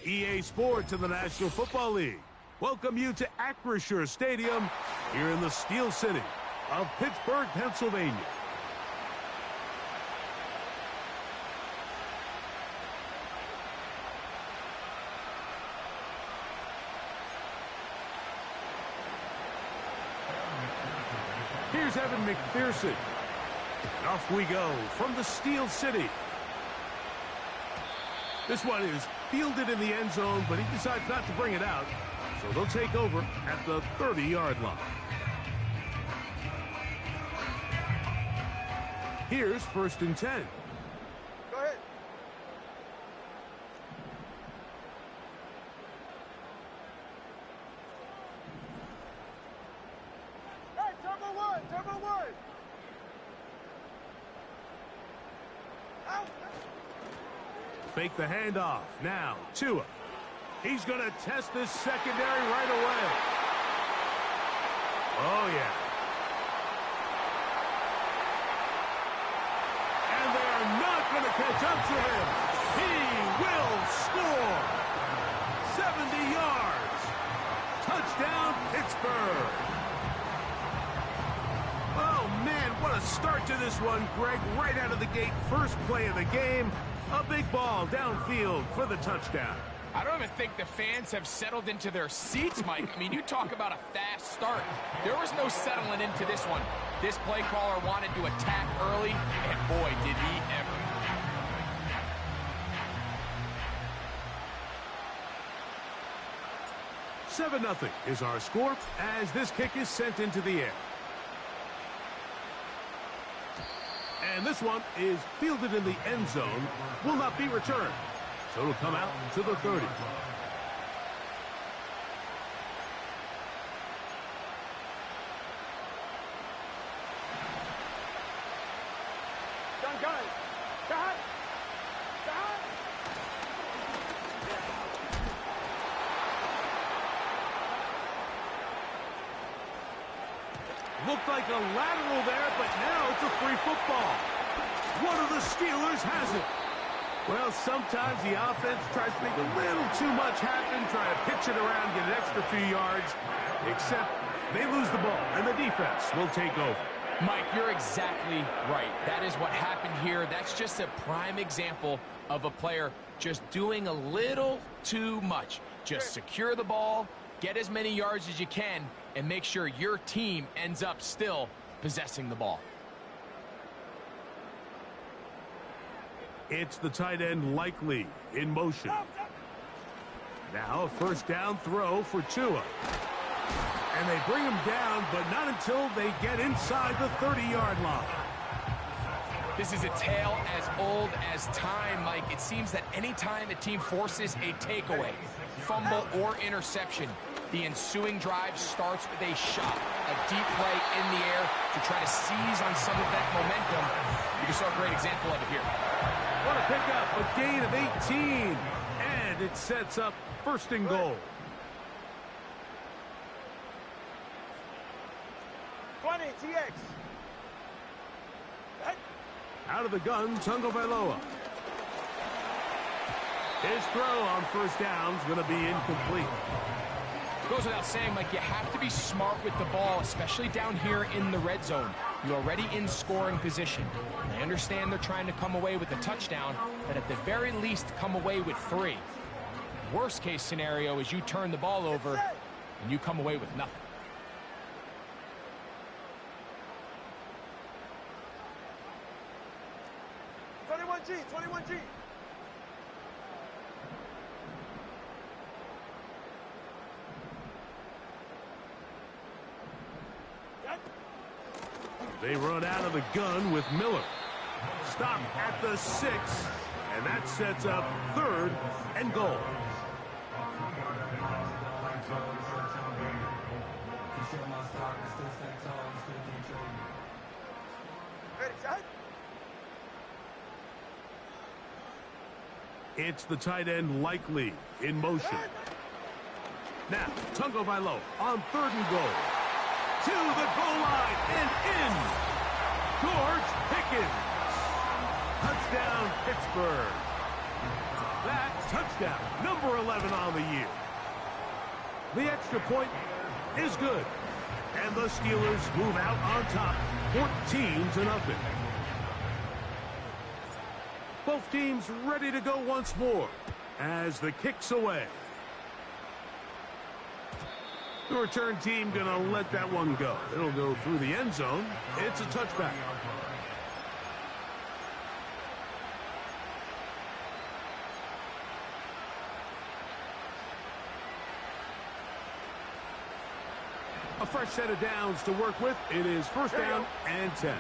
EA Sports in the National Football League welcome you to Acrisure Stadium here in the Steel City of Pittsburgh, Pennsylvania. Here's Evan McPherson. And off we go from the Steel City. This one is fielded in the end zone, but he decides not to bring it out. So they'll take over at the 30-yard line. Here's 1st and 10. Go ahead. Hey, turbo one. Out. Fake the handoff. Now, Tua. He's going to test this secondary right away. Oh, yeah. And they are not going to catch up to him. He will score. 70 yards. Touchdown, Pittsburgh. Oh, man, what a start to this one, Greg. Right out of the gate, first play of the game. A big ball downfield for the touchdown. I don't even think the fans have settled into their seats, Mike. I mean, you talk about a fast start. There was no settling into this one. This play caller wanted to attack early, and boy, did he ever. $7-0 is our score as this kick is sent into the air. And this one is fielded in the end zone, will not be returned. So it'll come out to the 30. Looked like a lateral there, but now it's a free football. One of the Steelers has it. Well, sometimes the offense tries to make a little too much happen, try to pitch it around, get an extra few yards, except they lose the ball, and the defense will take over. Mike, you're exactly right. That is what happened here. That's just a prime example of a player just doing a little too much. Just secure the ball, get as many yards as you can, and make sure your team ends up still possessing the ball. It's the tight end Likely in motion. Now a first down throw for Tua. And they bring him down, but not until they get inside the 30-yard line. This is a tale as old as time, Mike. It seems that anytime a team forces a takeaway, fumble, or interception, the ensuing drive starts with a shot, a deep play in the air to try to seize on some of that momentum. You saw a great example of it here. What a pickup, a gain of 18, and it sets up 1st and goal. 20, TX. Out of the gun, Tagovailoa. His throw on first down is going to be incomplete. Goes without saying, Mike, you have to be smart with the ball, especially down here in the red zone. You're already in scoring position. And I understand they're trying to come away with a touchdown, but at the very least, come away with 3. Worst case scenario is you turn the ball over and you come away with nothing. G, 21G. They run out of the gun with Miller. Stop at the 6, and that sets up 3rd and goal. Ready, shot? It's the tight end Likely in motion. Now, Tagovailoa on 3rd and goal. To the goal line and in. George Pickens. Touchdown, Pittsburgh. That touchdown, number 11 on the year. The extra point is good. And the Steelers move out on top, 14-0. Both teams ready to go once more as the kick's away. The return team gonna let that one go. It'll go through the end zone. It's a touchback. A fresh set of downs to work with. It is first down and 10.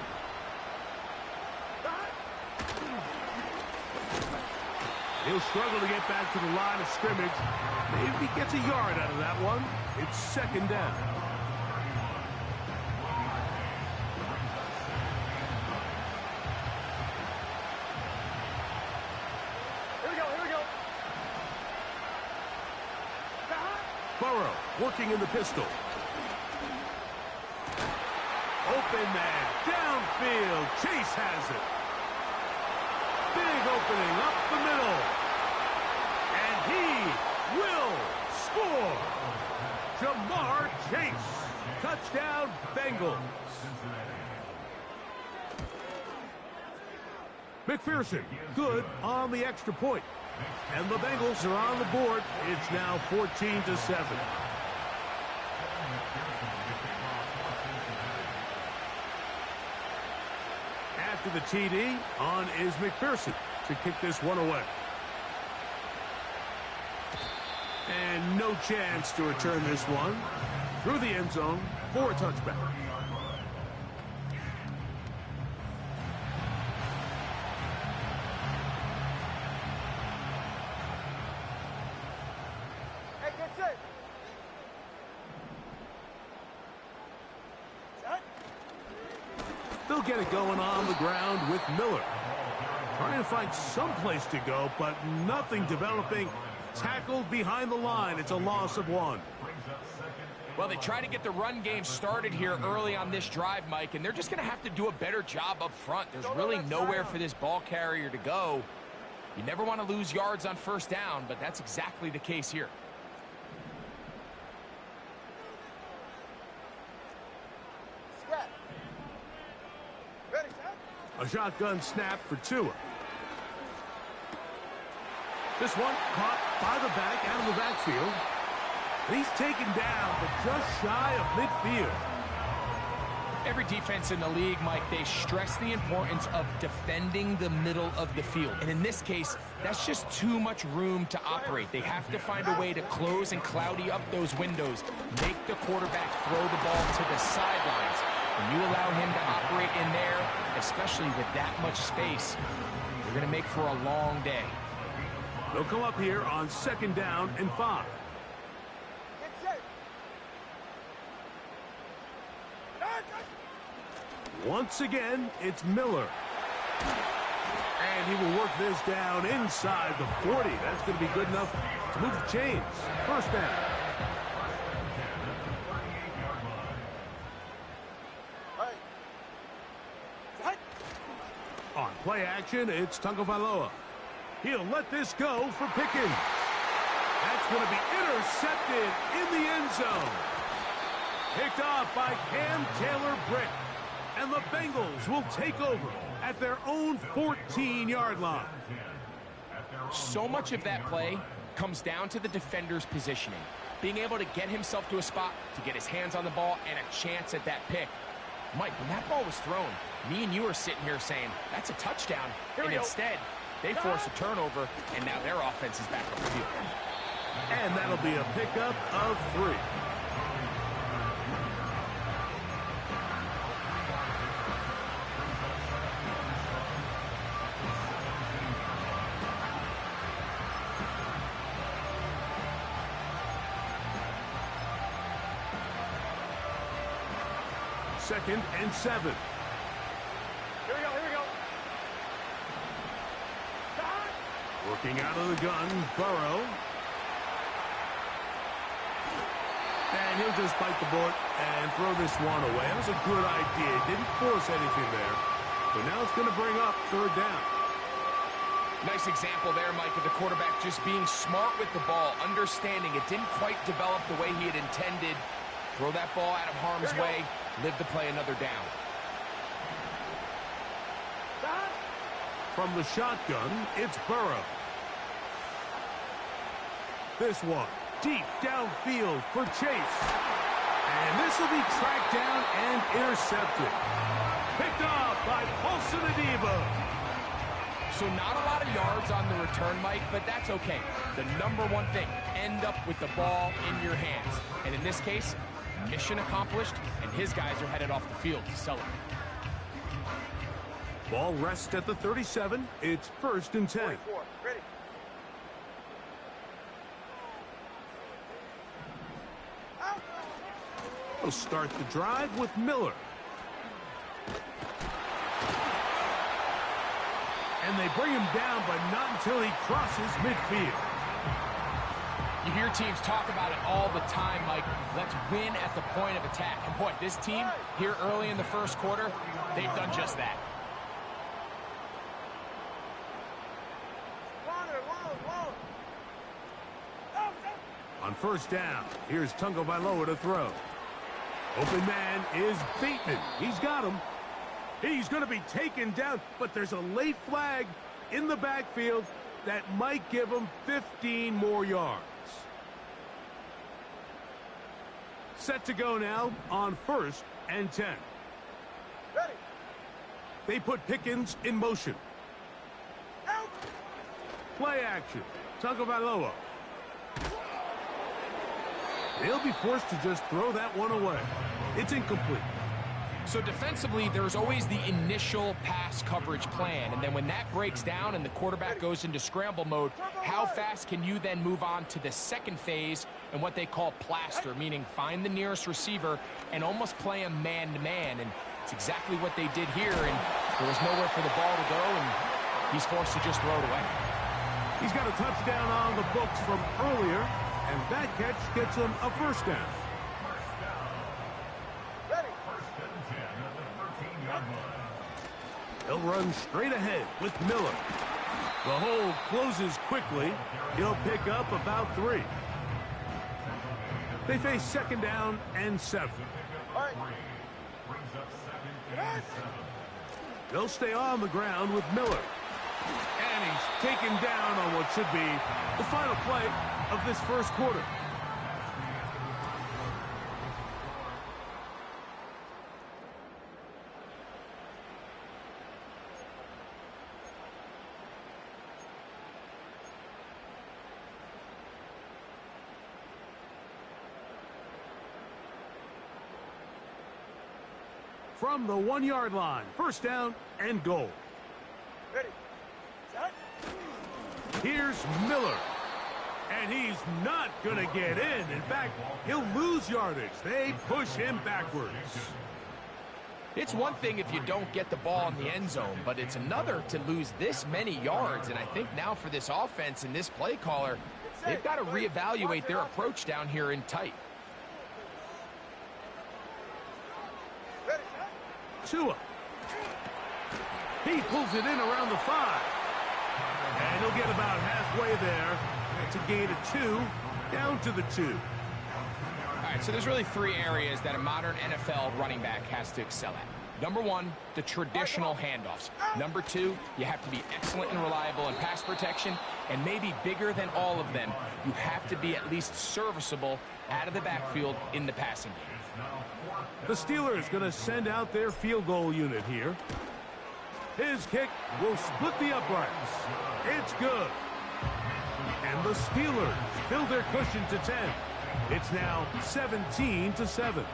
He'll struggle to get back to the line of scrimmage. Maybe he gets a yard out of that one. It's second down. Here we go. Burrow working in the pistol. Open man, downfield. Chase has it. Big opening up the middle. And he will score. Jamar Chase. Touchdown, Bengals. McPherson, good on the extra point. And the Bengals are on the board. It's now 14-7. After the TD, on is McPherson to kick this one away. And no chance to return this one through the end zone for a touchback. Hey, get set. Set. They'll get it going on the ground with Miller. Trying to find some place to go, but nothing developing. Tackled behind the line. It's a loss of 1. Well, they try to get the run game started here early on this drive, Mike, and they're just going to have to do a better job up front. There's really nowhere for this ball carrier to go. You never want to lose yards on first down, but that's exactly the case here. Snap. Ready, set. A shotgun snap for Tua. This one caught by the back out of the backfield. He's taken down, but just shy of midfield. Every defense in the league, Mike, they stress the importance of defending the middle of the field. And in this case, that's just too much room to operate. They have to find a way to close and cloudy up those windows, make the quarterback throw the ball to the sidelines. When you allow him to operate in there, especially with that much space, you're going to make for a long day. They'll come up here on second down and 5. Get set. Once again, it's Miller. And he will work this down inside the 40. That's going to be good enough to move the chains. First down. Hey. Set. On play action, it's Tagovailoa. He'll let this go for Pickens. That's going to be intercepted in the end zone. Picked off by Cam Taylor-Britt. And the Bengals will take over at their own 14-yard line. So much of that play comes down to the defender's positioning. Being able to get himself to a spot, to get his hands on the ball, and a chance at that pick. Mike, when that ball was thrown, me and you are sitting here saying, that's a touchdown. And instead, they force a turnover, and now their offense is back on the field. And that'll be a pickup of 3. Second and 7. Here we go. Working out of the gun, Burrow. And he'll just bite the bullet and throw this one away. That was a good idea. Didn't force anything there. But now it's going to bring up third down. Nice example there, Mike, of the quarterback just being smart with the ball, understanding it didn't quite develop the way he had intended. Throw that ball out of harm's way, live to play another down. From the shotgun, it's Burrow. This one, deep downfield for Chase. And this will be tracked down and intercepted. Picked off by Paulson Adebo. So not a lot of yards on the return, Mike, but that's okay. The number one thing, end up with the ball in your hands. And in this case, mission accomplished, and his guys are headed off the field to celebrate. Ball rests at the 37. It's 1st and 10. 44. Ready. Out. We'll start the drive with Miller. And they bring him down, but not until he crosses midfield. You hear teams talk about it all the time, Mike. Let's win at the point of attack. And boy, this team here early in the first quarter, they've done just that. On 1st down, here's Tagovailoa to throw. Open man is Bateman. He's got him. He's going to be taken down, but there's a late flag in the backfield that might give him 15 more yards. Set to go now on 1st and 10. Ready. They put Pickens in motion. Out. Play action. Tagovailoa. They'll be forced to just throw that one away. It's incomplete. So defensively, there's always the initial pass coverage plan, and then when that breaks down and the quarterback goes into scramble mode, how fast can you then move on to the second phase and what they call plaster, meaning find the nearest receiver and almost play him man-to-man, and it's exactly what they did here, and there was nowhere for the ball to go, and he's forced to just throw it away. He's got a touchdown on the books from earlier, and that catch gets him a 1st down. He'll run straight ahead with Miller. The hole closes quickly. He'll pick up about 3. They face 2nd down and 7. They'll stay on the ground with Miller. And he's taken down on what should be the final play of this first quarter. From the 1-yard line, 1st down and goal. Ready. Set. Here's Miller. And he's not going to get in. In fact, he'll lose yardage. They push him backwards. It's one thing if you don't get the ball in the end zone, but it's another to lose this many yards. And I think now for this offense and this play caller, they've got to reevaluate their approach down here in tight. Tua. He pulls it in around the 5. And he'll get about halfway there. It's a gain of 2, down to the 2. All right, so there's really 3 areas that a modern NFL running back has to excel at. Number 1, the traditional handoffs. Number 2, you have to be excellent and reliable in pass protection. And maybe bigger than all of them, you have to be at least serviceable out of the backfield in the passing game. The Steelers going to send out their field goal unit here. His kick will split the uprights. It's good. And the Steelers build their cushion to 10. It's now 17-7.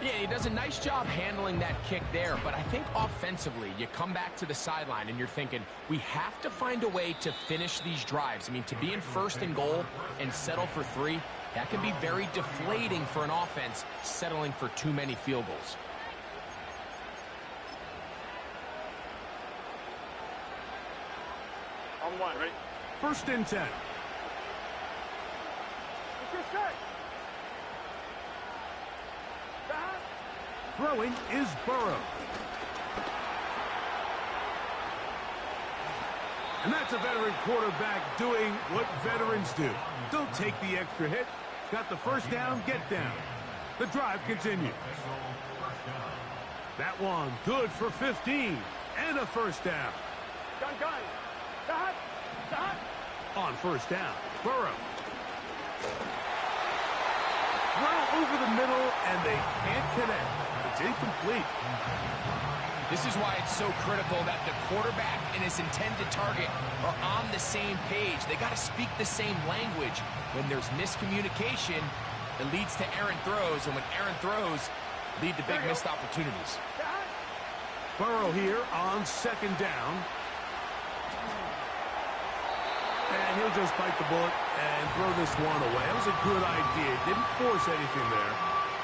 Yeah, he does a nice job handling that kick there, but I think offensively, you come back to the sideline and you're thinking, we have to find a way to finish these drives. I mean, to be in 1st and goal and settle for 3, that can be very deflating for an offense settling for too many field goals. On 1, ready? 1st and 10. Throwing is Burrow. And that's a veteran quarterback doing what veterans do. Don't take the extra hit. Got the first down, get down. The drive continues. That one good for 15 and a first down. Gun. Stop. On first down, Burrow. Throw over the middle, and they can't connect. It's incomplete. This is why it's so critical that the quarterback and his intended target are on the same page. They got to speak the same language. When there's miscommunication, it leads to errant throws, and when errant throws lead to big missed opportunities. Burrow here on second down. And he'll just bite the bullet and throw this one away. That was a good idea. Didn't force anything there.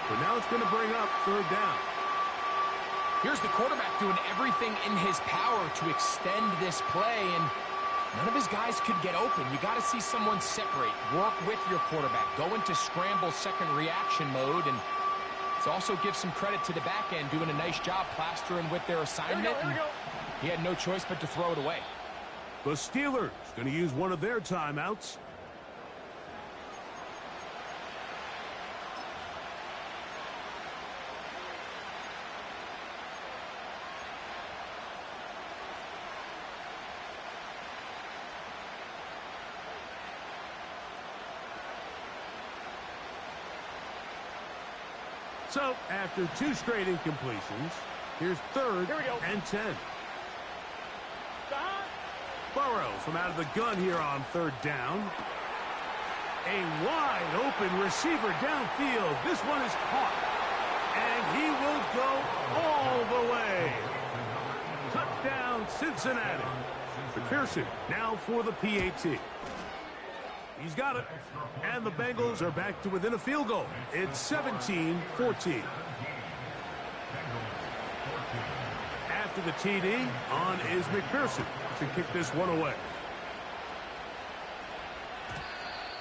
But now it's going to bring up third down. Here's the quarterback doing everything in his power to extend this play, and none of his guys could get open. You got to see someone separate, work with your quarterback, go into scramble second reaction mode, and it also gives some credit to the back end doing a nice job plastering with their assignment. Here we go. He had no choice but to throw it away. The Steelers going to use one of their timeouts. So, after two straight incompletions, here's third Here we go. and 10. Stop. Burrow from out of the gun here on third down. A wide open receiver downfield. This one is caught. And he will go all the way. Touchdown, Cincinnati. McPherson now for the PAT. He's got it. And the Bengals are back to within a field goal. It's 17-14. After the TD, on is McPherson to kick this one away.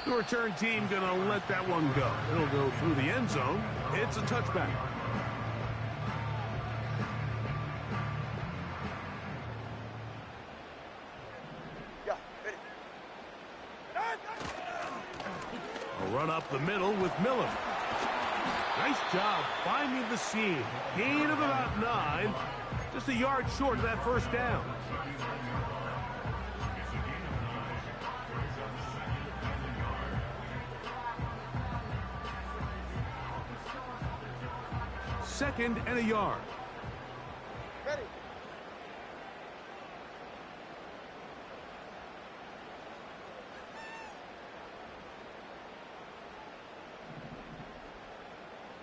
The return team going to let that one go. It'll go through the end zone. It's a touchback. A run up the middle with Miller. Nice job finding the seam. Gain of about 9. Just a yard short of that first down. Second and a yard. Ready.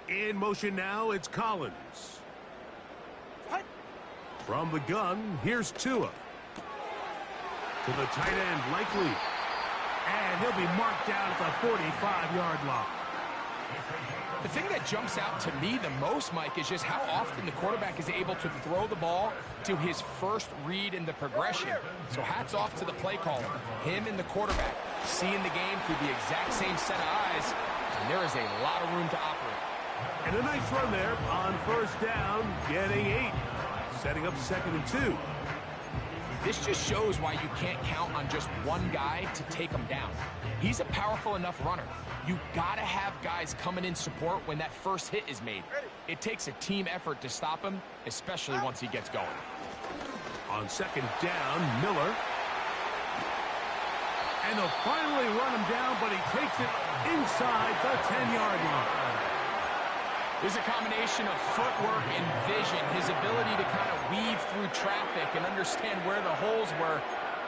In motion now, it's Collins. What? From the gun, here's Tua. To the tight end, Likely. And he'll be marked down at the 45-yard line. The thing that jumps out to me the most, Mike, is just how often the quarterback is able to throw the ball to his first read in the progression. So hats off to the play caller. Him and the quarterback seeing the game through the exact same set of eyes, and there is a lot of room to operate. And a nice run there on first down, getting 8. Setting up second and 2. This just shows why you can't count on just one guy to take him down. He's a powerful enough runner. You gotta have guys coming in support when that first hit is made. It takes a team effort to stop him, especially once he gets going. On second down, Miller. And they'll finally run him down, but he takes it inside the 10-yard line. There's a combination of footwork and vision, his ability to kind of weave through traffic and understand where the holes were.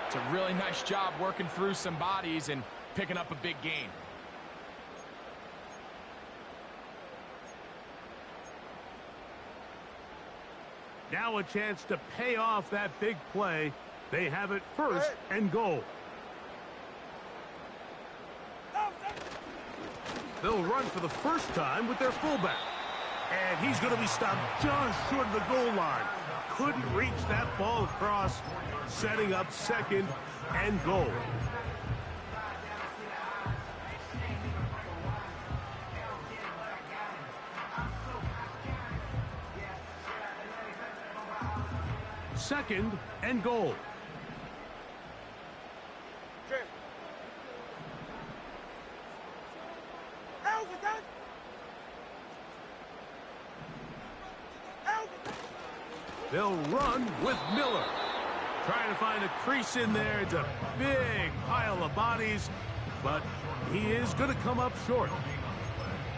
It's a really nice job working through some bodies and picking up a big gain. Now a chance to pay off that big play. They have it first and goal. They'll run for the first time with their fullback. And he's going to be stopped just short of the goal line. Couldn't reach that ball across, setting up second and goal. Second and goal. They'll run with Miller. Trying to find a crease in there. It's a big pile of bodies, but he is going to come up short.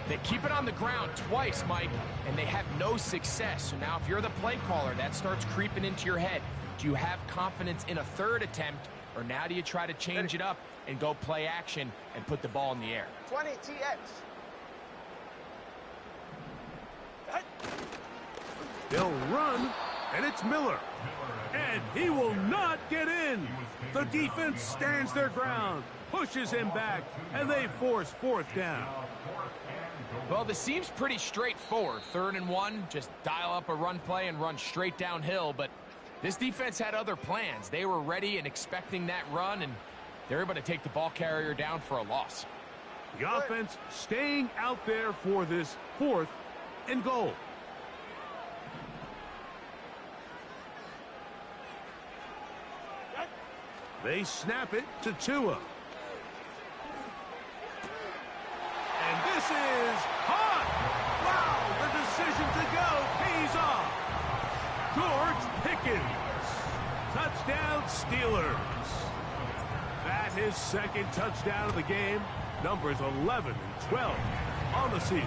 They keep it on the ground twice, Mike, and they have no success. So now if you're the play caller, that starts creeping into your head. Do you have confidence in a third attempt, or now do you try to change it up and go play action and put the ball in the air? 20 TX. They'll run, and it's Miller. And he will not get in. The defense stands their ground, pushes him back, and they force fourth down. Well, this seems pretty straightforward. 3rd and 1, just dial up a run play and run straight downhill. But this defense had other plans. They were ready and expecting that run, and they're able to take the ball carrier down for a loss. The offense staying out there for this 4th and goal. They snap it to Tua. And this is hot. Wow, the decision to go pays off. George Pickens. Touchdown Steelers. That his 2nd touchdown of the game. Numbers 11 and 12 on the season.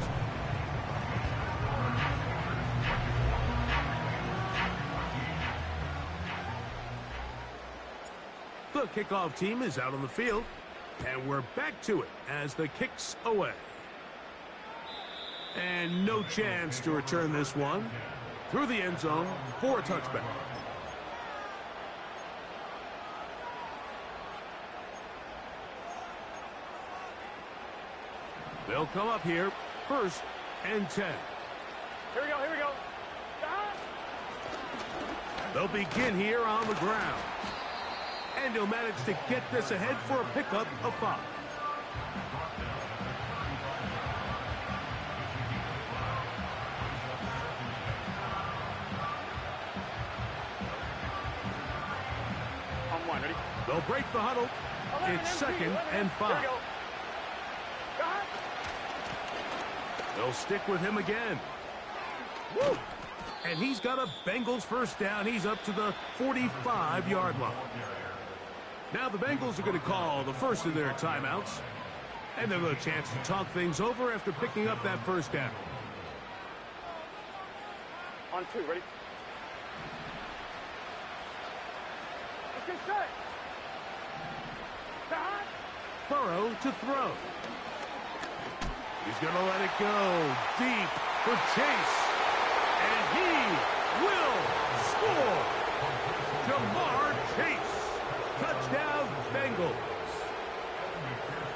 The kickoff team is out on the field, and we're back to it as the kick's away. And no chance to return this one through the end zone for a touchback. They'll come up here, 1st and 10. Here we go, here we go. They'll begin here on the ground. And he'll manage to get this ahead for a pickup of 5. On 1, ready? They'll break the huddle. It's 2nd and 5. Here we go. They'll stick with him again. Woo! And he's got a Bengals 1st down. He's up to the 45-yard line. Now the Bengals are going to call the first of their timeouts. And they'll have a chance to talk things over after picking up that 1st down. On 2, ready? Let's get set. Burrow to throw. He's going to let it go deep for Chase. And he will score. Jamar Chase. Touchdown, Bengals.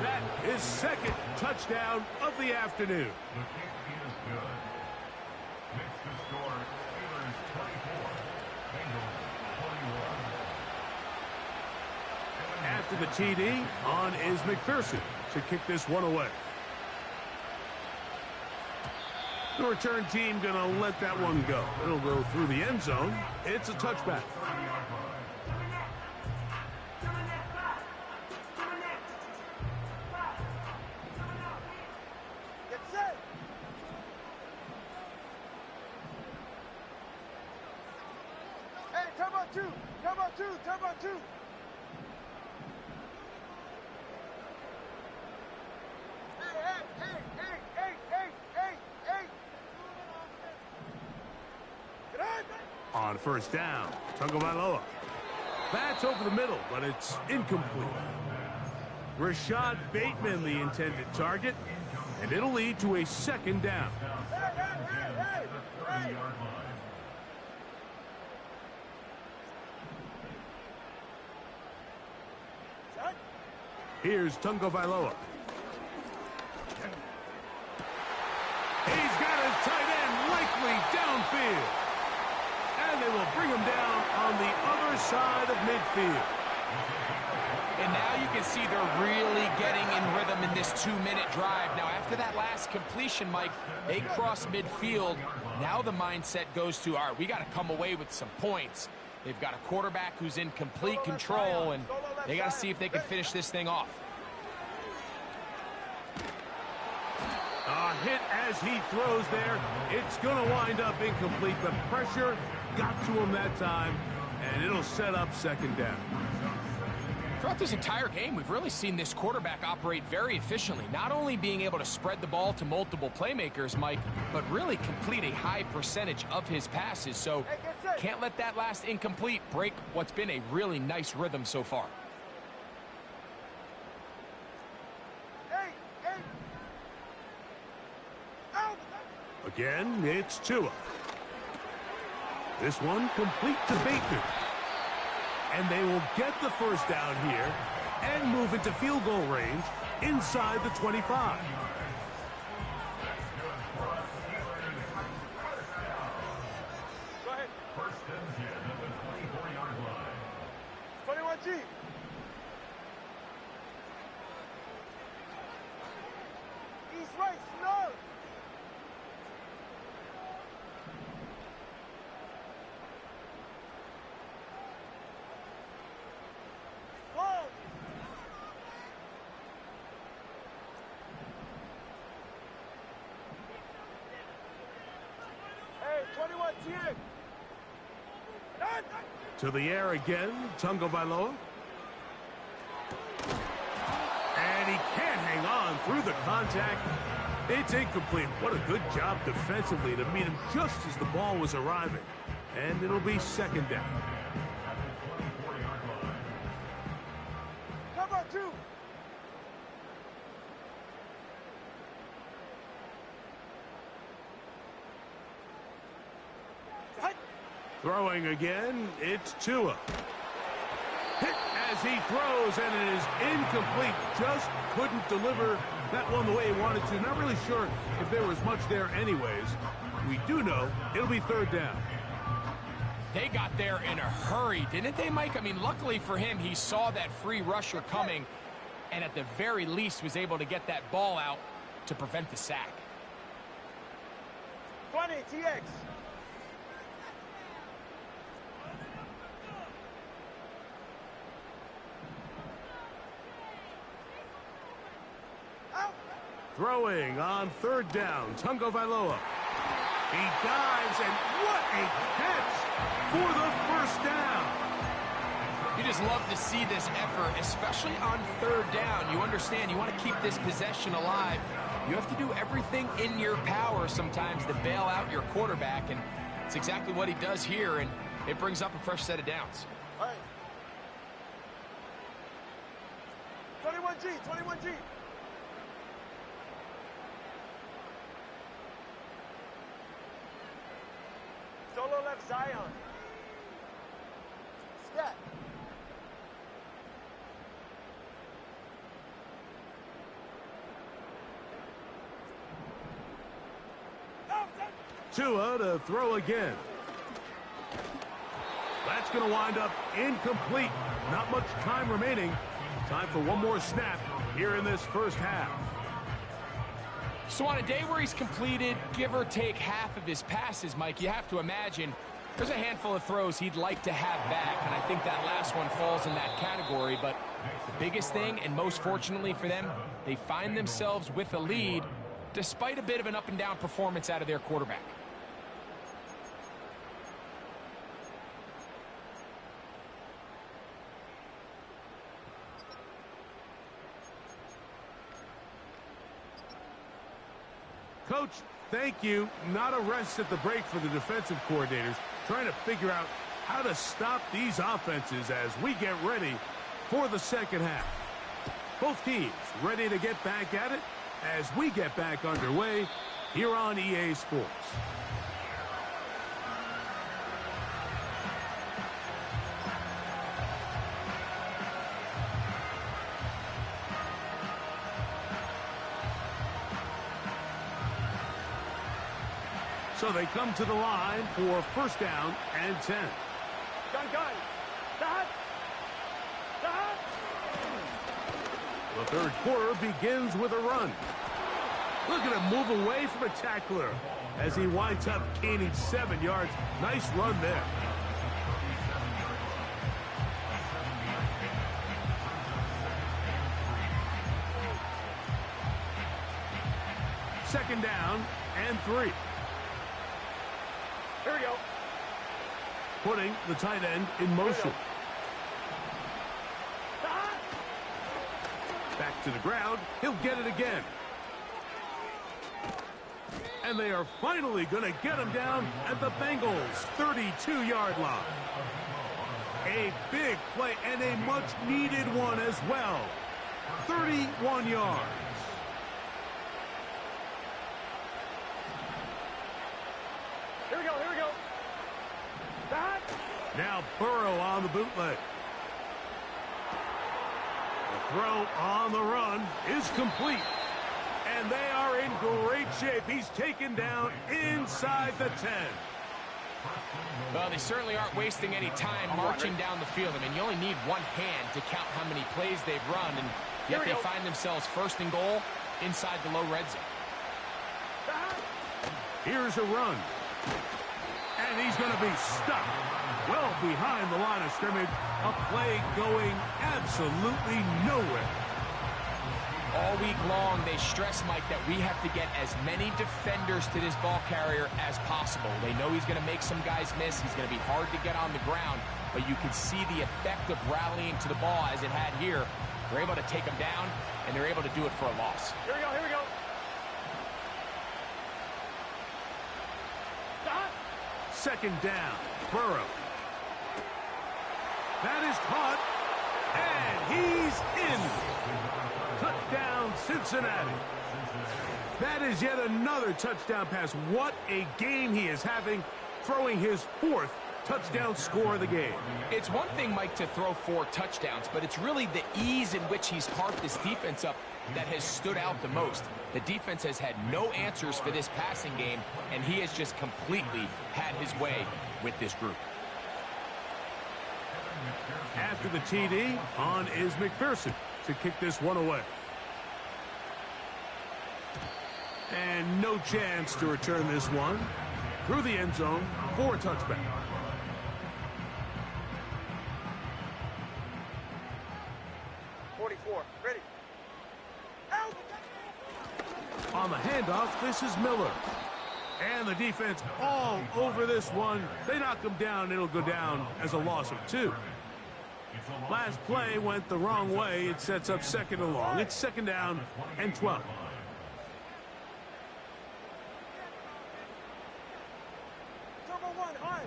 That is 2nd touchdown of the afternoon. The kick is good. Makes the score Steelers 24, Bengals 21. After the TD, on is McPherson to kick this one away. The return team going to let that one go. It'll go through the end zone. It's a touchback. Get set. Hey, turbo 2, turbo 2, turbo 2. On 1st down, Tagovailoa. That's over the middle, but it's incomplete. Rashad Bateman, the intended target, and it'll lead to a 2nd down. Here's Tagovailoa. He's got his tight end likely downfield. And they will bring him down on the other side of midfield. And now you can see they're really getting in rhythm in this 2-minute drive. Now, after that last completion, Mike, they cross midfield. Now the mindset goes to, all right, we got to come away with some points. They've got a quarterback who's in complete control, and they got to see if they can finish this thing off. A hit as he throws there. It's going to wind up incomplete. The pressure got to him that time, and it'll set up second down. Throughout this entire game, we've really seen this quarterback operate very efficiently, not only being able to spread the ball to multiple playmakers, Mike, but really complete a high percentage of his passes. So can't let that last incomplete break what's been a really nice rhythm so far. Again, it's Tua. This one complete to Bateman. And they will get the first down here and move into field goal range inside the 25. Go ahead. First and 10 at the 24-yard line. 21G. He's right, slow. Whoa. Hey, 21T. To the air again, Tagovailoa. And he can't hang on through the contact. It's incomplete. What a good job defensively to meet him just as the ball was arriving. And it'll be second down. Come on, 2. Throwing again, it's Tua. Hit as he throws, and it is incomplete. Just couldn't deliver that one the way he wanted to. Not really sure if there was much there anyways. We do know it'll be third down. They got there in a hurry, didn't they, Mike? I mean, luckily for him, he saw that free rusher coming and at the very least was able to get that ball out to prevent the sack. 20, TX. Throwing on third down, Tagovailoa. He dives, and what a catch for the first down. You just love to see this effort, especially on third down. You understand, you want to keep this possession alive. You have to do everything in your power sometimes to bail out your quarterback, and it's exactly what he does here, and it brings up a fresh set of downs. All right. 21G, 21G. Solo left Zion. Scat. Tua to throw again. That's going to wind up incomplete. Not much time remaining. Time for one more snap here in this first half. So on a day where he's completed, give or take half of his passes, Mike, you have to imagine there's a handful of throws he'd like to have back, and I think that last one falls in that category. But the biggest thing, and most fortunately for them, they find themselves with a lead despite a bit of an up-and-down performance out of their quarterback. Coach, thank you. Not a rest at the break for the defensive coordinators, trying to figure out how to stop these offenses as we get ready for the second half. Both teams ready to get back at it as we get back underway here on EA Sports. So they come to the line for first down and 10. Gun. Dot. The third quarter begins with a run. Look at him move away from a tackler as he winds up gaining 7 yards. Nice run there. second down and 3. Here we go. Putting the tight end in motion. Back to the ground. He'll get it again. And they are finally going to get him down at the Bengals' 32-yard line. A big play and a much-needed one as well. 31 yards. Here we go, here we go. That. Now Burrow on the bootleg. The throw on the run is complete. And they are in great shape. He's taken down inside the 10. Well, they certainly aren't wasting any time marching down the field. I mean, you only need one hand to count how many plays they've run, and yet they find themselves first and goal inside the low red zone. Here's a run. And he's going to be stuck well behind the line of scrimmage. A play going absolutely nowhere. All week long, they stress, Mike, that we have to get as many defenders to this ball carrier as possible. They know he's going to make some guys miss. He's going to be hard to get on the ground, but you can see the effect of rallying to the ball as it had here. They're able to take him down, and they're able to do it for a loss. Here we go, here we go. Second down, Burrow. That is caught, and he's in. Touchdown, Cincinnati. That is yet another touchdown pass. What a game he is having, throwing his 4th touchdown score of the game. It's one thing, Mike, to throw 4 touchdowns, but it's really the ease in which he's carved this defense up that has stood out the most. The defense has had no answers for this passing game, and he has just completely had his way with this group. After the TD, on is McPherson to kick this one away. And no chance to return this one through the end zone for a touchback. Ready. Out. On the handoff, this is Miller. And the defense all over this one. They knock him down. It'll go down as a loss of 2. Last play went the wrong way. It sets up second and long. It's second down and 12. Turbo 1, high.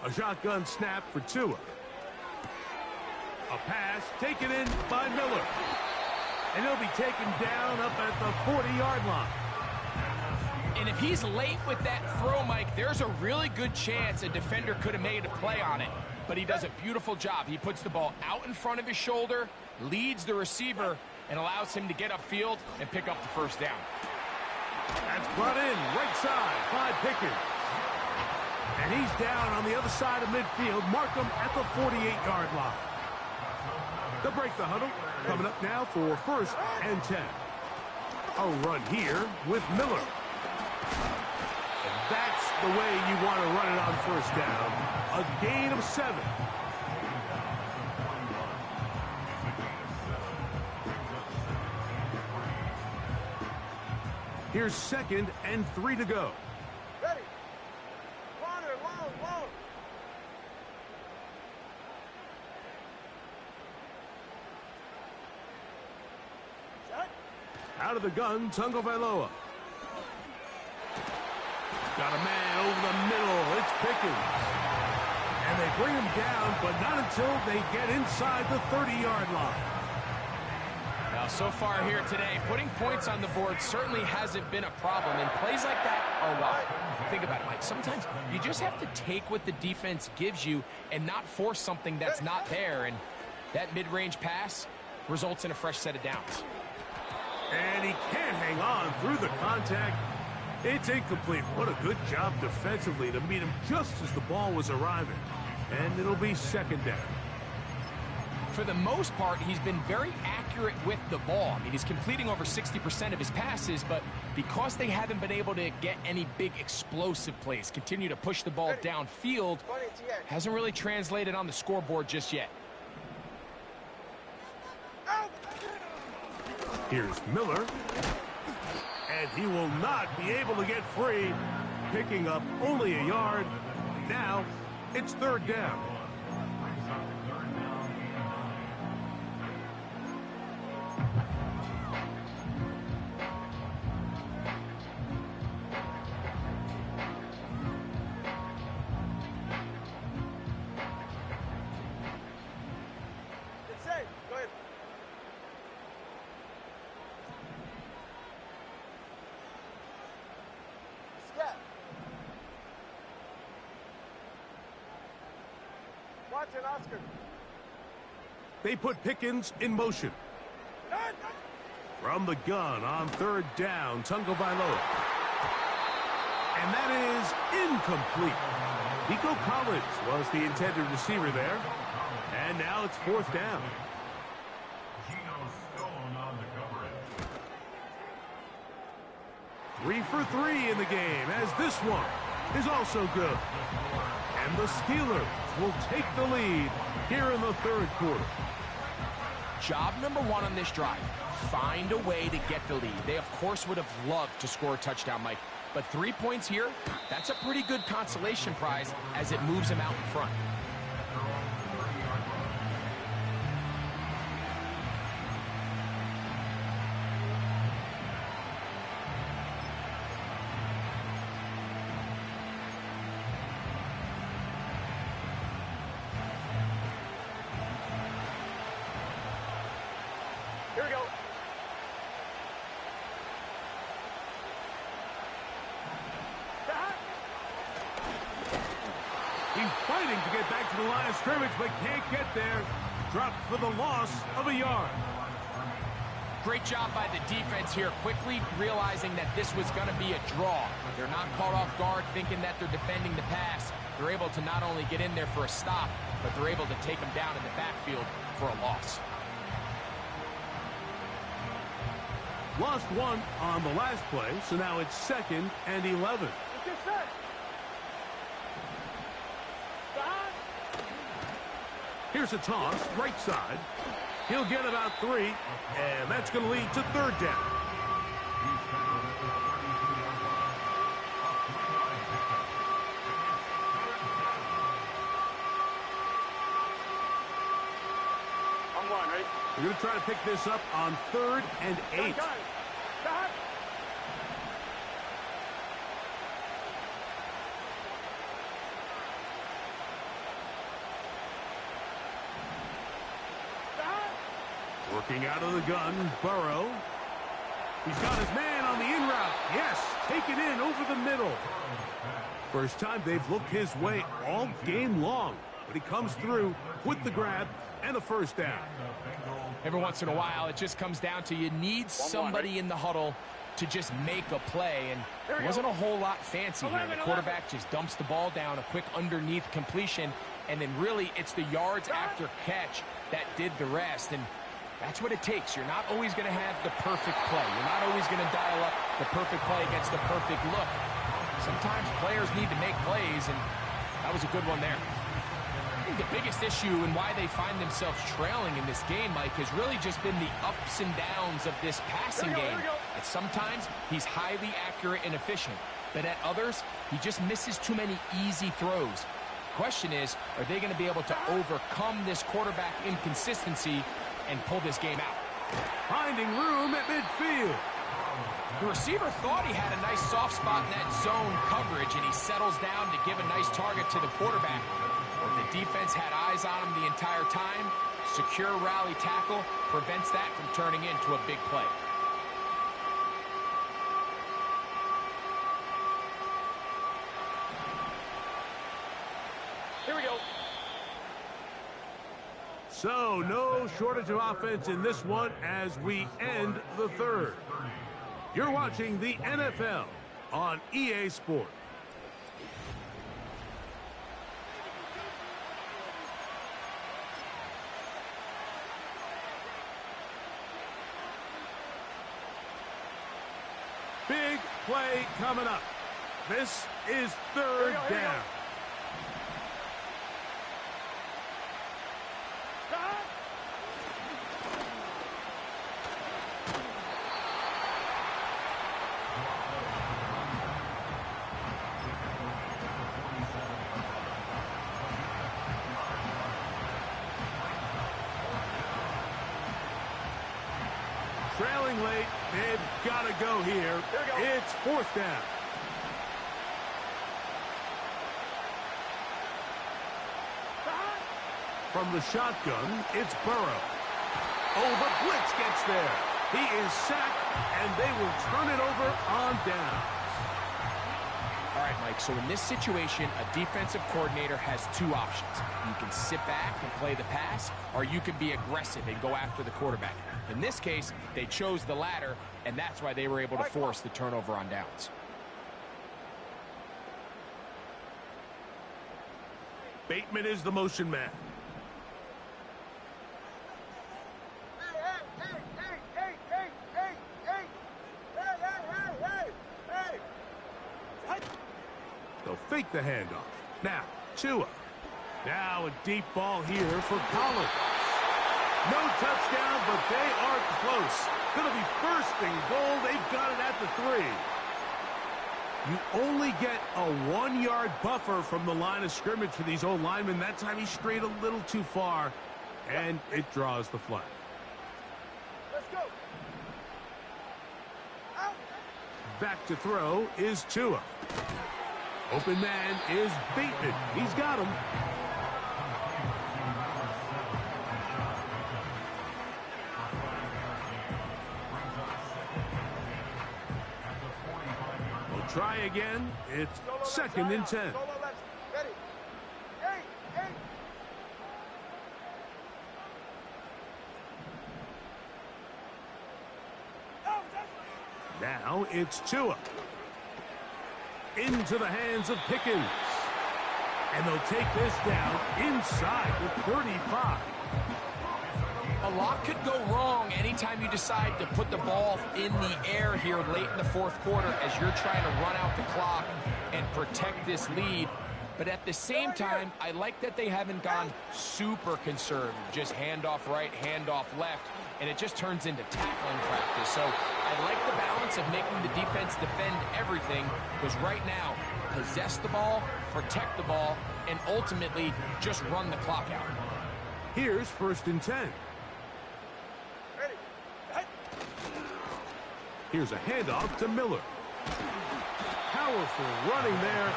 A shotgun snap for Tua. A pass taken in by Miller. And he'll be taken down up at the 40-yard line. And if he's late with that throw, Mike, there's a really good chance a defender could have made a play on it. But he does a beautiful job. He puts the ball out in front of his shoulder, leads the receiver, and allows him to get upfield and pick up the first down. That's brought in right side by Pickens. And he's down on the other side of midfield. Mark him at the 48-yard line. They'll break the huddle. Coming up now for 1st and 10. A run here with Miller. And that's the way you want to run it on 1st down. A gain of 7. Here's 2nd and 3 to go. Ready. Water, long. Shot. Out of the gun, Tagovailoa. Got a man over the middle. It's Pickens. And they bring him down, but not until they get inside the 30-yard line. Now, so far here today, putting points on the board certainly hasn't been a problem, and plays like that are why. Think about it, Mike. Sometimes you just have to take what the defense gives you and not force something that's not there, and that mid-range pass results in a fresh set of downs. And he can't hang on through the contact. It's incomplete. What a good job defensively to meet him just as the ball was arriving. And it'll be 2nd down. For the most part, he's been very accurate with the ball. I mean, he's completing over 60% of his passes, but because they haven't been able to get any big explosive plays, continue to push the ball downfield, hasn't really translated on the scoreboard just yet. Here's Miller. And he will not be able to get free, picking up only a yard. Now, it's third down. It's safe. Go ahead. Step. Watson, Oscar. They put Pickens in motion. From the gun on third down, Tagovailoa. And that is incomplete. Nico Collins was the intended receiver there. And now it's fourth down. Geno Stone on the coverage. 3 for 3 in the game, as this one is also good. And the Steelers will take the lead here in the third quarter. Job number one on this drive, find a way to get the lead. They, of course, would have loved to score a touchdown, Mike. But 3 points here, that's a pretty good consolation prize as it moves them out in front. Here we go. He's fighting to get back to the line of scrimmage, but can't get there. Dropped for the loss of a yard. Great job by the defense here, quickly realizing that this was going to be a draw. They're not caught off guard thinking that they're defending the pass. They're able to not only get in there for a stop, but they're able to take them down in the backfield for a loss. Lost one on the last play, so now it's 2nd and 11. It's just set. Here's a toss, right side. He'll get about 3, and that's going to lead to third down. I'm one, ready? We're going to try to pick this up on 3rd and 8. Working out of the gun, Burrow. He's got his man on the in route. Yes, taken in over the middle. First time they've looked his way all game long, but he comes through with the grab and a first down. Every once in a while, it just comes down to you need somebody in the huddle to just make a play, and it wasn't a whole lot fancy here. The quarterback just dumps the ball down, a quick underneath completion, and then really it's the yards after catch that did the rest, and that's what it takes. You're not always going to have the perfect play. You're not always going to dial up the perfect play against the perfect look. Sometimes players need to make plays, and that was a good one there. I think the biggest issue and why they find themselves trailing in this game, Mike, has really just been the ups and downs of this passing game. At sometimes, he's highly accurate and efficient, but at others, he just misses too many easy throws. The question is, are they going to be able to overcome this quarterback inconsistency and pull this game out? Finding room at midfield. The receiver thought he had a nice soft spot in that zone coverage, and he settles down to give a nice target to the quarterback. But the defense had eyes on him the entire time. Secure rally tackle prevents that from turning into a big play. Here we go. So, no shortage of offense in this one as we end the third. You're watching the NFL on EA Sports. Big play coming up. This is third down. gotta go here. It's fourth down. From the shotgun, it's Burrow. Oh, the blitz gets there. He is sacked, and they will turn it over on downs. All right, Mike, so in this situation, a defensive coordinator has two options. You can sit back and play the pass, or you can be aggressive and go after the quarterback. In this case, they chose the latter, and that's why they were able to force the turnover on downs. Bateman is the motion man. They'll fake the handoff. Now, Tua. Now a deep ball here for Collins. No touchdown, but they are close. Going to be first and goal. They've got it at the 3. You only get a 1-yard buffer from the line of scrimmage for these old linemen. That time he strayed a little too far, and it draws the flag. Let's go. Out. Back to throw is Tua. Open man is Bateman. He's got him. We'll try again. It's second and 10. Ready. Hey, hey. Now it's Tua. Into the hands of Pickens. And they'll take this down inside the 35. A lot could go wrong anytime you decide to put the ball in the air here late in the fourth quarter as you're trying to run out the clock and protect this lead. But at the same time, I like that they haven't gone super conservative. Just handoff right, handoff left, and it just turns into tackling practice. So I like the balance of making the defense defend everything, because right now, possess the ball, protect the ball, and ultimately just run the clock out. Here's first and 10. Ready. Hey. Here's a handoff to Miller. Powerful running there.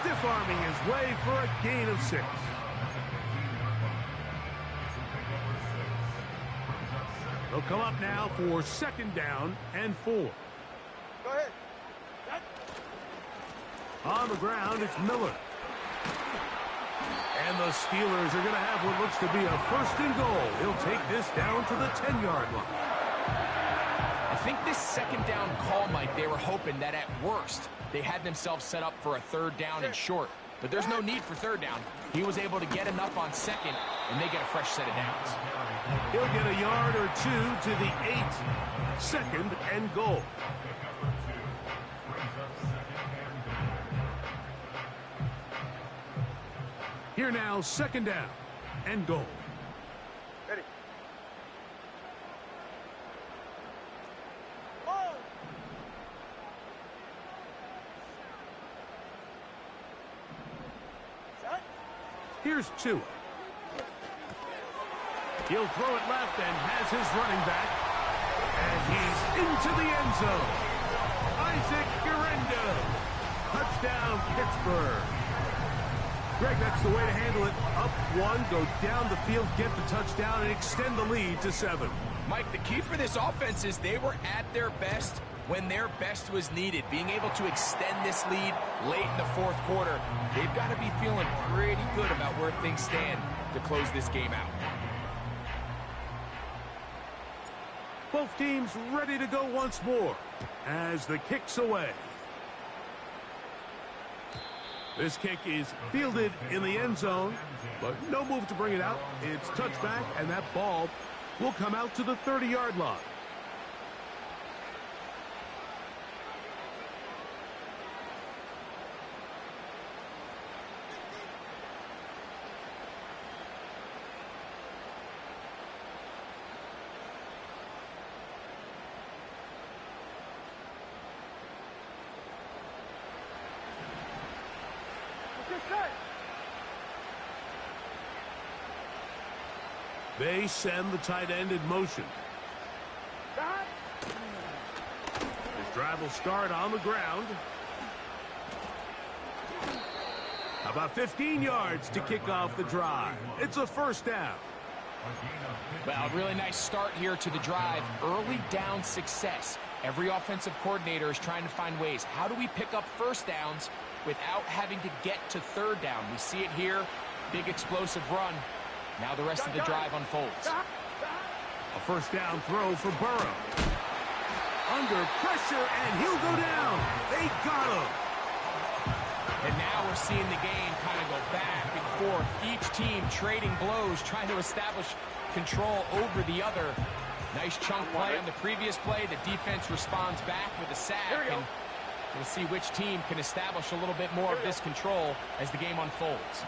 Stiff-arming his way for a gain of 6. They'll come up now for second down and 4. Go ahead. On the ground, it's Miller. And the Steelers are going to have what looks to be a first and goal. He'll take this down to the 10-yard line. I think this second down call, Mike, they were hoping that at worst they had themselves set up for a third down and short. But there's no need for third down. He was able to get enough on second, and they get a fresh set of downs. He'll get a yard or 2 to the 8. Second and goal. Here now, second down and goal. Ready. Here's Tua. He'll throw it left and has his running back. And he's into the end zone. Isaac Guerrero. Touchdown, Pittsburgh. Greg, that's the way to handle it. Up 1, go down the field, get the touchdown, and extend the lead to 7. Mike, the key for this offense is they were at their best when their best was needed. Being able to extend this lead late in the fourth quarter, they've got to be feeling pretty good about where things stand to close this game out. Both teams ready to go once more as the kick's away. This kick is fielded in the end zone, but no move to bring it out. It's touchback, and that ball will come out to the 30-yard line. Set. They send the tight end in motion. Drive will start on the ground. About 15 yards to kick off the drive. It's a first down. Well, really nice start here to the drive. Early down success. Every offensive coordinator is trying to find ways. How do we pick up first downs without having to get to third down? We see it here. Big explosive run. Now the rest of the drive unfolds. A first down throw for Burrow. Under pressure, and he'll go down. They got him. And now we're seeing the game kind of go back and forth. Each team trading blows, trying to establish control over the other. Nice chunk play on the previous play. The defense responds back with a sack. And we'll see which team can establish a little bit more of this control as the game unfolds.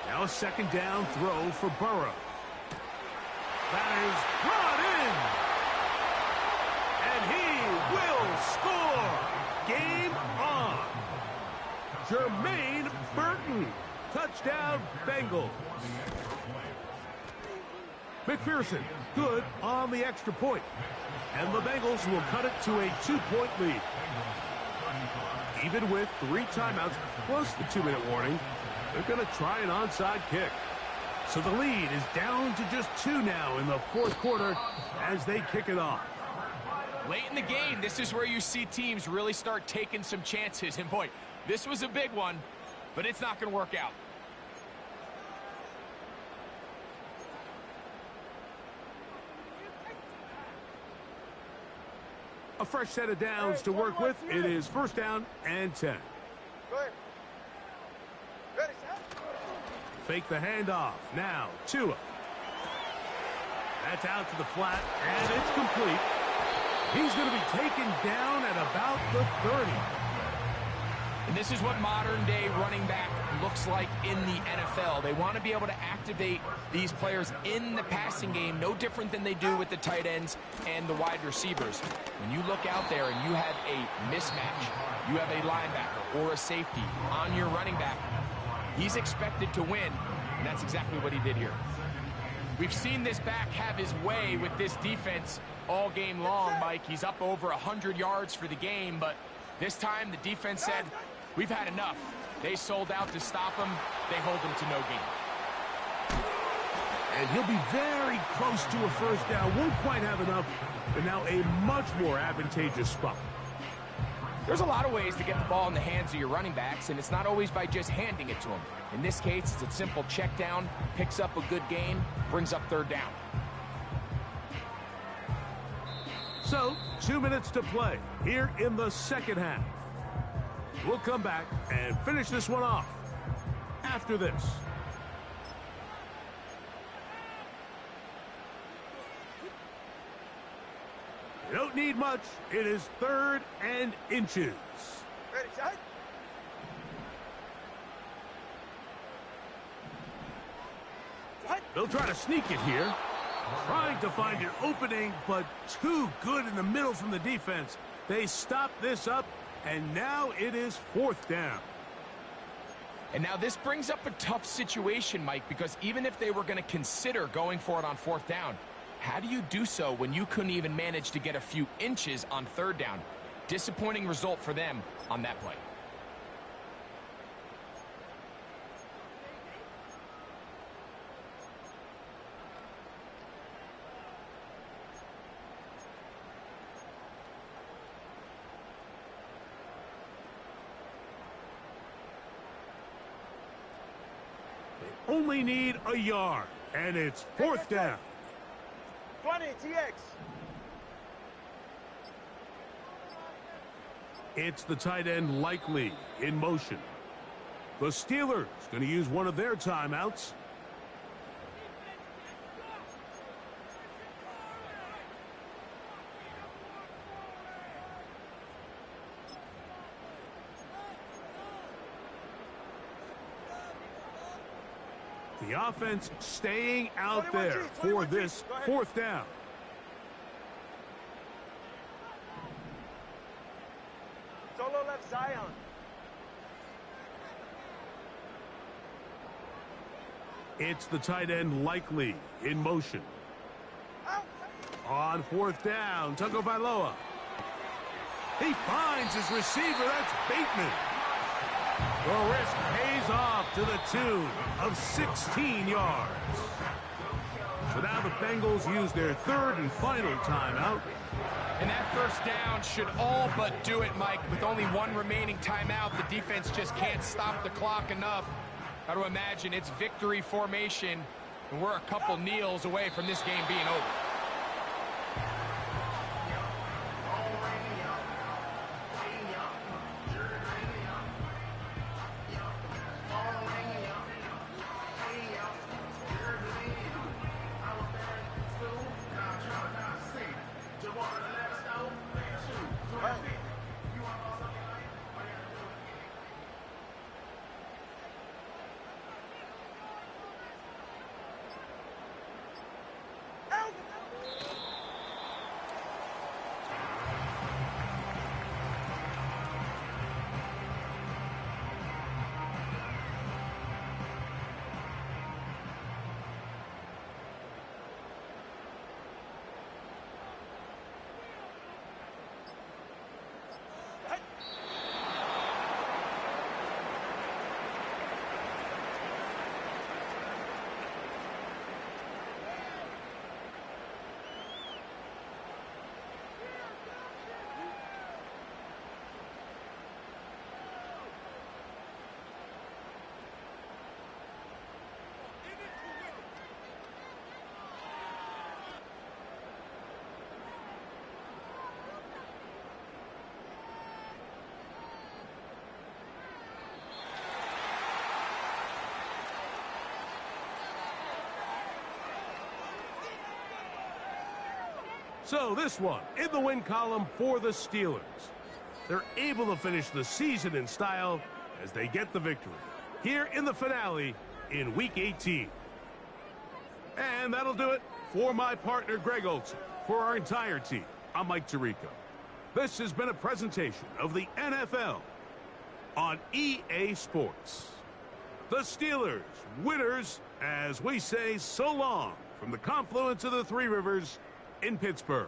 Now a second down throw for Burrow. That is brought in. And he will score. Game on. Jermaine Burton. Touchdown, Bengals. McPherson, good on the extra point. And the Bengals will cut it to a 2-point lead. Even with 3 timeouts plus the 2-minute warning, they're going to try an onside kick. So the lead is down to just 2 now in the fourth quarter as they kick it off. Late in the game, this is where you see teams really start taking some chances. And boy, this was a big one, but it's not going to work out. A fresh set of downs to work with. It is first down and 10. Go ahead. Ready, set. Fake the handoff. Now, Tua. That's out to the flat, and it's complete. He's going to be taken down at about the 30. And this is what modern-day running back looks like in the NFL. They want to be able to activate these players in the passing game, no different than they do with the tight ends and the wide receivers. When you look out there and you have a mismatch, you have a linebacker or a safety on your running back, he's expected to win, and that's exactly what he did here. We've seen this back have his way with this defense all game long, Mike. He's up over 100 yards for the game, but this time the defense said, we've had enough. They sold out to stop him. They hold him to no gain. And he'll be very close to a first down. Won't quite have enough, but now a much more advantageous spot. There's a lot of ways to get the ball in the hands of your running backs, and it's not always by just handing it to them. In this case, it's a simple check down, picks up a good gain, brings up third down. So, 2 minutes to play here in the second half. We'll come back and finish this one off after this. You don't need much. It is 3rd and inches. Ready, set. They'll try to sneak it here. Trying to find an opening, but too good in the middle from the defense. They stop this up, and now it is 4th down. And now this brings up a tough situation, Mike, because even if they were going to consider going for it on 4th down, how do you do so when you couldn't even manage to get a few inches on 3rd down? Disappointing result for them on that play. Only need a yard, and it's 4th down. 20, TX. It's the tight end Likely in motion. The Steelers going to use one of their timeouts. The offense staying out there for this 4th down. Solo left Zion. It's the tight end Likely in motion. Out. On fourth down, Tagovailoa. He finds his receiver. That's Bateman. The risk pays off to the tune of 16 yards. So now the Bengals use their third and final timeout. And that first down should all but do it, Mike. With only one remaining timeout, the defense just can't stop the clock enough. Got to imagine it's victory formation, and we're a couple kneels away from this game being over. So this one in the win column for the Steelers. They're able to finish the season in style as they get the victory here in the finale in Week 18. And that'll do it for my partner, Greg Olson. For our entire team, I'm Mike Tirico. This has been a presentation of the NFL on EA Sports. The Steelers, winners, as we say so long from the confluence of the Three Rivers in Pittsburgh.